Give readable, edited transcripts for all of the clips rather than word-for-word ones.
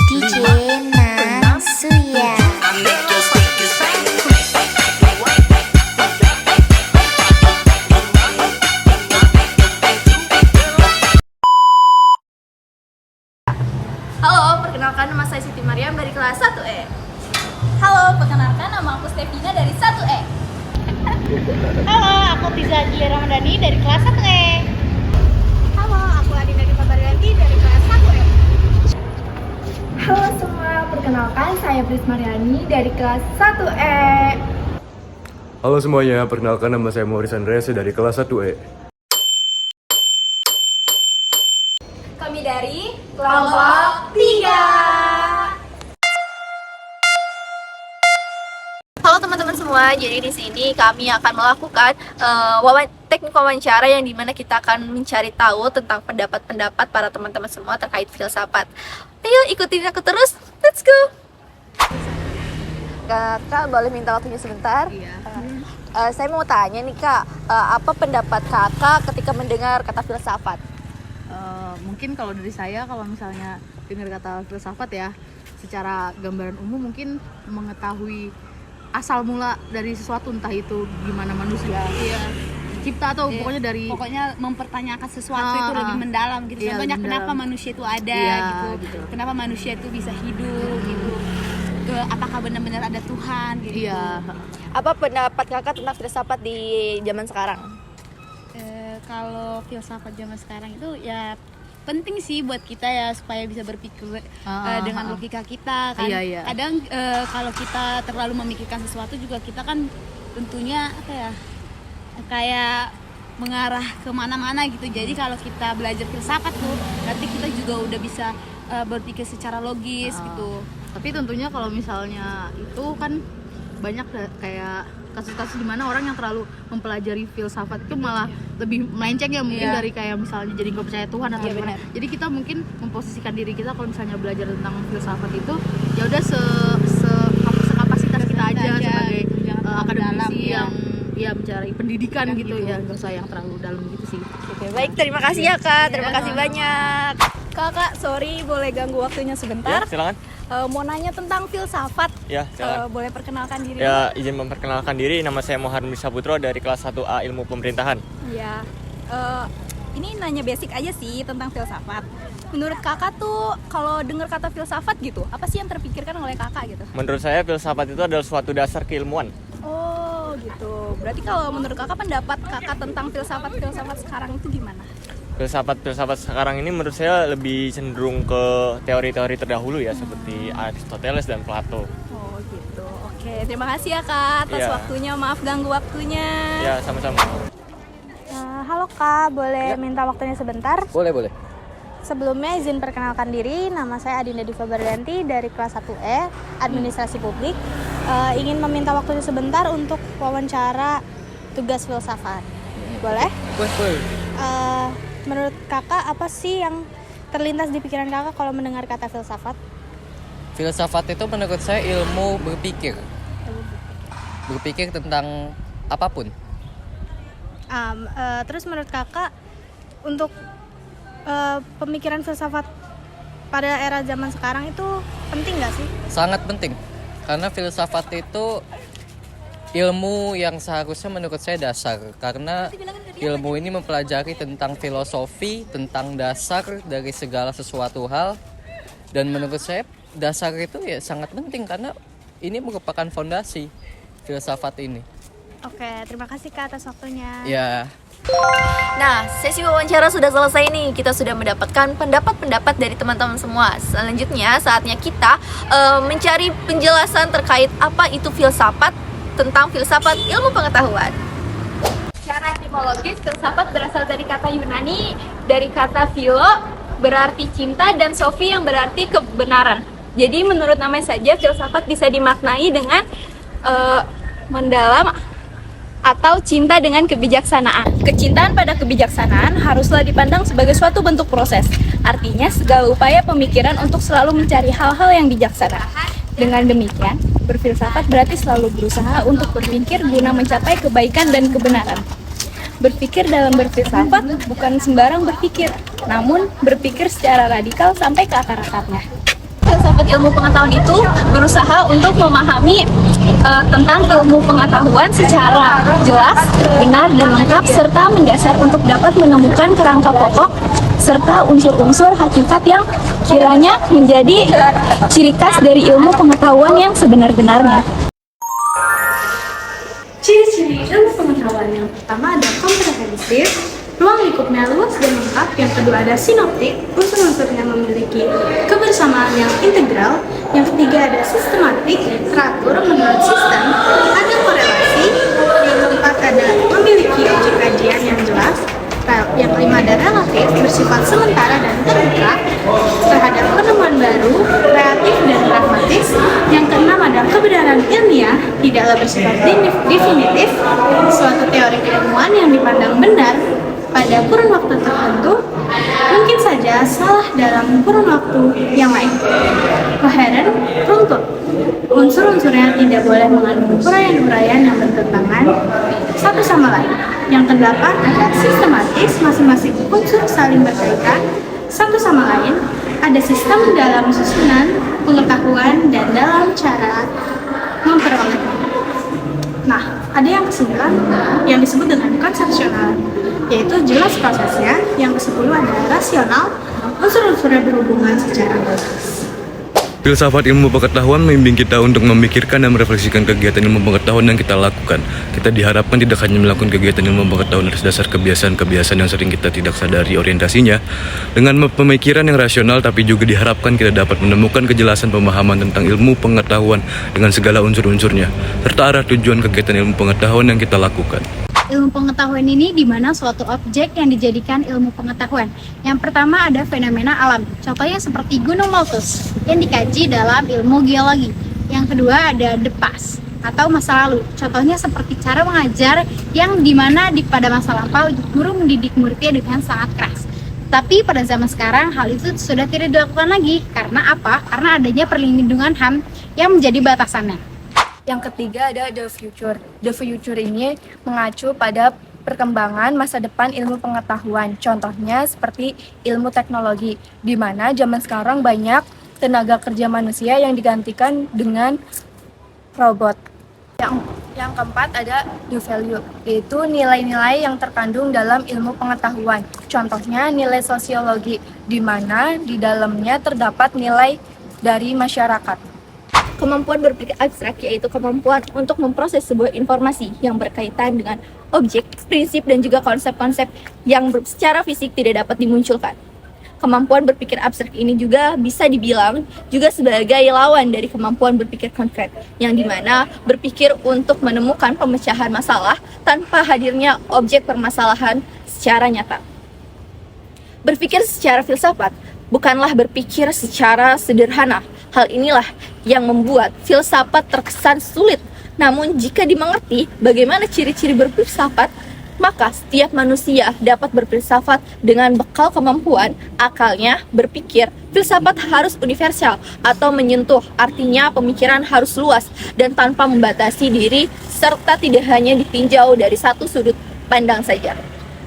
DJ Nasuya. Halo, perkenalkan nama saya Siti Mariam dari kelas 1E. Halo, perkenalkan nama aku Stevina dari 1E. Halo, aku Tiza Julia Ramadhani dari kelas 1E. Halo, aku Adina Diva Barganti dari kelas 1E. Halo semua, perkenalkan saya Pris Mariani dari kelas 1E. Halo semuanya, perkenalkan nama saya Morris Andreas dari kelas 1E. Kami dari kelompok 3. Halo teman-teman semua, jadi di sini kami akan melakukan teknik wawancara yang dimana kita akan mencari tahu tentang pendapat-pendapat para teman-teman semua terkait filsafat. Ayo ikutin aku terus, let's go! Kak, boleh minta waktunya sebentar? Iya. Saya mau tanya nih Kak, apa pendapat Kakak ketika mendengar kata filsafat? Mungkin kalau dari saya, kalau misalnya dengar kata filsafat ya, secara gambaran umum mungkin mengetahui asal mula dari sesuatu, entah itu gimana manusia cipta atau pokoknya Mempertanyakan sesuatu itu lebih mendalam gitu. Iya, Contohnya lebih kenapa mendalam. manusia itu ada gitu. Kenapa manusia itu bisa hidup gitu. Apakah benar-benar ada Tuhan gitu. Iya. Apa pendapat Kakak tentang filsafat di zaman sekarang? Kalau filsafat zaman sekarang itu ya penting sih buat kita ya, supaya bisa berpikir dengan logika kita kan. Iya. Kadang kalau kita terlalu memikirkan sesuatu juga kita kan tentunya apa ya, kayak mengarah kemana-mana gitu. Jadi kalau kita belajar filsafat tuh nanti kita juga udah bisa berpikir secara logis gitu. Tapi tentunya kalau misalnya itu kan banyak kayak kasus-kasus di mana orang yang terlalu mempelajari filsafat itu malah lebih melenceng ya, mungkin dari kayak misalnya jadi nggak percaya Tuhan atau gimana. Jadi kita mungkin memposisikan diri kita kalau misalnya belajar tentang filsafat itu ya udah sekapasitas kita aja sebagai akademisi yang ya mencari pendidikan gitu ya, nggak usah yang terlalu dalam gitu sih. Oke, baik, terima kasih ya Kak, terima kasih banyak. Kakak, sorry boleh ganggu waktunya sebentar? Ya, silakan. Mau nanya tentang filsafat. Ya, silakan. Boleh perkenalkan diri? Ya, izin memperkenalkan diri, nama saya Muhammad Saputro dari kelas 1A Ilmu Pemerintahan. Ya, ini nanya basic aja sih tentang filsafat. Menurut kakak tuh kalau dengar kata filsafat gitu, apa sih yang terpikirkan oleh kakak gitu? Menurut saya filsafat itu adalah suatu dasar keilmuan. Oh gitu. Berarti kalau menurut kakak, pendapat kakak tentang filsafat sekarang itu gimana? Filsafat sekarang ini menurut saya lebih cenderung ke teori-teori terdahulu ya, seperti Aristoteles dan Plato. Oh gitu. Oke, terima kasih ya kak atas Iya. waktunya. Maaf ganggu waktunya. Ya, sama-sama. Halo Kak, boleh minta waktunya sebentar? Boleh. Sebelumnya izin perkenalkan diri, nama saya Adinda Diva Barganti dari kelas 1E, Administrasi Publik. Ingin meminta waktunya sebentar untuk wawancara tugas filsafat. Boleh? Boleh. Menurut Kakak, apa sih yang terlintas di pikiran Kakak kalau mendengar kata filsafat? Filsafat itu menurut saya ilmu berpikir. Berpikir tentang apapun. Terus menurut Kakak, untuk pemikiran filsafat pada era zaman sekarang itu penting nggak sih? Sangat penting. Karena filsafat itu ilmu yang seharusnya menurut saya dasar. Karena ilmu ini mempelajari tentang filosofi, tentang dasar dari segala sesuatu hal. Dan menurut saya dasar itu ya sangat penting karena ini merupakan fondasi filsafat ini. Oke, terima kasih Kak atas waktunya. Ya. Nah, sesi wawancara sudah selesai nih. Kita sudah mendapatkan pendapat-pendapat dari teman-teman semua. Selanjutnya, saatnya kita mencari penjelasan terkait apa itu filsafat, tentang filsafat ilmu pengetahuan. Secara etimologis, filsafat berasal dari kata Yunani, dari kata philo berarti cinta dan sophi yang berarti kebenaran. Jadi menurut namanya saja, filsafat bisa dimaknai dengan mendalam atau cinta dengan kebijaksanaan. Kecintaan pada kebijaksanaan haruslah dipandang sebagai suatu bentuk proses. Artinya segala upaya pemikiran untuk selalu mencari hal-hal yang bijaksana. Dengan demikian, berfilsafat berarti selalu berusaha untuk berpikir guna mencapai kebaikan dan kebenaran. Berpikir dalam berfilsafat bukan sembarang berpikir, namun berpikir secara radikal sampai ke akar-akarnya. Filsafat ilmu pengetahuan itu berusaha untuk memahami tentang ilmu pengetahuan secara jelas, benar, dan lengkap, serta mendasar untuk dapat menemukan kerangka pokok serta unsur-unsur hakikat yang kiranya menjadi ciri khas dari ilmu pengetahuan yang sebenar-benarnya. Ciri-ciri ilmu pengetahuan yang pertama ada komprehensif, ruang lingkupnya luas dan lengkap. Yang kedua ada sinoptik, unsur-unsurnya memiliki kebersamaan yang integral. Yang ketiga ada sistematik, teratur menurut sistem, ada korelasi. Yang keempat ada memiliki objek kajian yang jelas. Yang kelima ada relatif, bersifat sementara dan terbuka terhadap penemuan baru, kreatif dan pragmatis. Yang keenam ada kebenaran ilmiah, tidaklah bersifat definitif, suatu teori keilmuan yang dipandang benar pada kurun waktu tertentu, mungkin saja salah dalam kurun waktu yang lain. Koheren, runtut, unsur-unsurnya tidak boleh mengandung uraian-uraian yang bertentangan satu sama lain. Yang kedelapan ada sistematis, masing-masing unsur saling berkaitan satu sama lain, ada sistem dalam susunan pengetahuan dan dalam cara memperolehnya. Nah, ada yang kesembilan yang disebut dengan konsepsional, yaitu jelas prosesnya. Yang ke-10 ada rasional, unsur-unsurnya berhubungan secara logis. Filsafat ilmu pengetahuan membimbing kita untuk memikirkan dan merefleksikan kegiatan ilmu pengetahuan yang kita lakukan. Kita diharapkan tidak hanya melakukan kegiatan ilmu pengetahuan atas dasar kebiasaan-kebiasaan yang sering kita tidak sadari orientasinya dengan pemikiran yang rasional, tapi juga diharapkan kita dapat menemukan kejelasan pemahaman tentang ilmu pengetahuan dengan segala unsur-unsurnya, serta arah tujuan kegiatan ilmu pengetahuan yang kita lakukan. Ilmu pengetahuan ini di mana suatu objek yang dijadikan ilmu pengetahuan. Yang pertama ada fenomena alam, contohnya seperti Gunung Meletus yang dikaji dalam ilmu geologi. Yang kedua ada the past atau masa lalu, contohnya seperti cara mengajar yang dimana pada masa lampau guru mendidik muridnya dengan sangat keras. Tapi pada zaman sekarang hal itu sudah tidak dilakukan lagi. Karena apa? Karena adanya perlindungan HAM yang menjadi batasannya. Yang ketiga ada the future. The future ini mengacu pada perkembangan masa depan ilmu pengetahuan. Contohnya seperti ilmu teknologi, di mana zaman sekarang banyak tenaga kerja manusia yang digantikan dengan robot. Yang keempat ada the value, yaitu nilai-nilai yang terkandung dalam ilmu pengetahuan. Contohnya nilai sosiologi, di mana di dalamnya terdapat nilai dari masyarakat. Kemampuan berpikir abstrak yaitu kemampuan untuk memproses sebuah informasi yang berkaitan dengan objek, prinsip, dan juga konsep-konsep yang secara fisik tidak dapat dimunculkan. Kemampuan berpikir abstrak ini juga bisa dibilang juga sebagai lawan dari kemampuan berpikir konkret, yang dimana berpikir untuk menemukan pemecahan masalah tanpa hadirnya objek permasalahan secara nyata. Berpikir secara filsafat bukanlah berpikir secara sederhana. Hal inilah yang membuat filsafat terkesan sulit. Namun jika dimengerti bagaimana ciri-ciri berfilsafat, maka setiap manusia dapat berfilsafat dengan bekal kemampuan akalnya berpikir. Filsafat harus universal atau menyentuh, artinya pemikiran harus luas dan tanpa membatasi diri, serta tidak hanya ditinjau dari satu sudut pandang saja.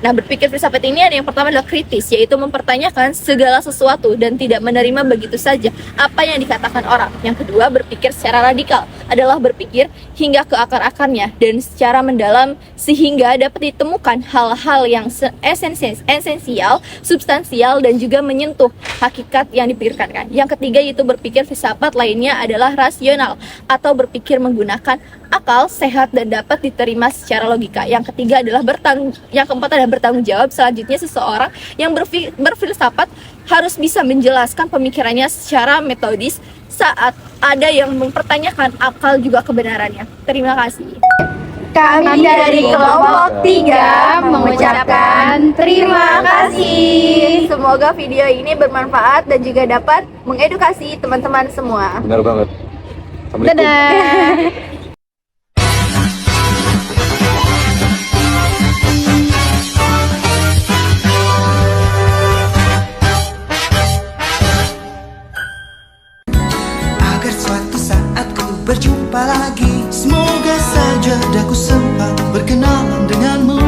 Nah, berpikir filsafat ini ada yang pertama adalah kritis, yaitu mempertanyakan segala sesuatu dan tidak menerima begitu saja apa yang dikatakan orang. Yang kedua, berpikir secara radikal adalah berpikir hingga ke akar-akarnya dan secara mendalam sehingga dapat ditemukan hal-hal yang esensial, substansial, dan juga menyentuh hakikat yang dipikirkan. Yang ketiga yaitu berpikir filsafat lainnya adalah rasional atau berpikir menggunakan akal sehat dan dapat diterima secara logika. Yang ketiga adalah yang keempat adalah bertanggung jawab. Selanjutnya seseorang yang berfilsafat harus bisa menjelaskan pemikirannya secara metodis saat ada yang mempertanyakan akal juga kebenarannya. Terima kasih. Kami dari kelompok 3 mengucapkan terima kasih. Semoga video ini bermanfaat dan juga dapat mengedukasi teman-teman semua. Benar banget. Dadah. Berjumpa lagi, semoga saja daku sempat berkenalan denganmu.